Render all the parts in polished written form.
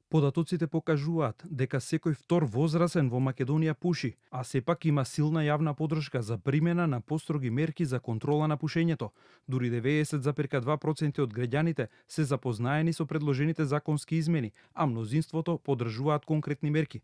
Податоците покажуваат дека секој втор возрасен во Македонија пуши, а сепак има силна јавна поддршка за примена на построги мерки за контрола на пушењето. Дури 90,2% од граѓаните се запознаени со предложените законски измени, а мнозинството поддржуваат конкретни мерки.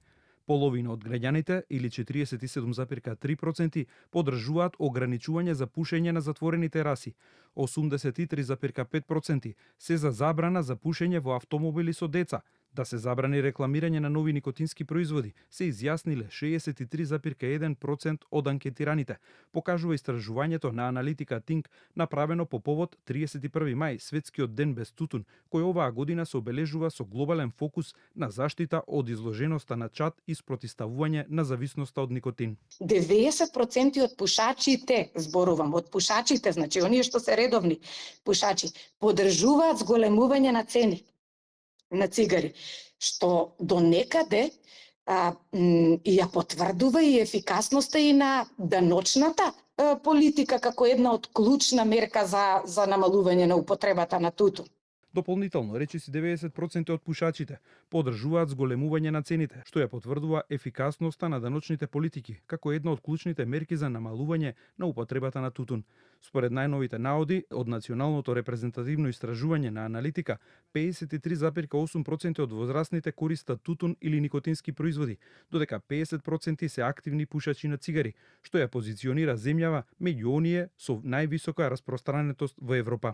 Половина од граѓаните, или 47,3%, поддржуваат ограничување за пушење на затворени тераси. 83,5% се за забрана за пушење во автомобили со деца. Да се забрани рекламирање на нови никотински производи, се изјасниле 63,1% од анкетираните, покажува истражувањето на аналитика Think направено по повод 31 мај, светскиот ден без тутун, кој оваа година се обележува со глобален фокус на заштита од изложеноста на чад и спротивставување на зависноста од никотин. 90% од пушачите, зборувам, од пушачите, значи оние што се редовни пушачи, поддржуваат зголемување на цени на цигари, што до некаде ја потврдува и ефикасноста и на даночната политика како една од клучна мерка за намалување на употребата на тутун. Дополнително, речиси 90% од пушачите поддржуваат зголемување на цените, што ја потврдува ефикасноста на даночните политики како една од клучните мерки за намалување на употребата на тутун. Според најновите наоди од Националното репрезентативно истражување на аналитика, 53,8% од возрастните користат тутун или никотински производи, додека 50% се активни пушачи на цигари, што ја позиционира земјава меѓу оние со највисока распространетост во Европа.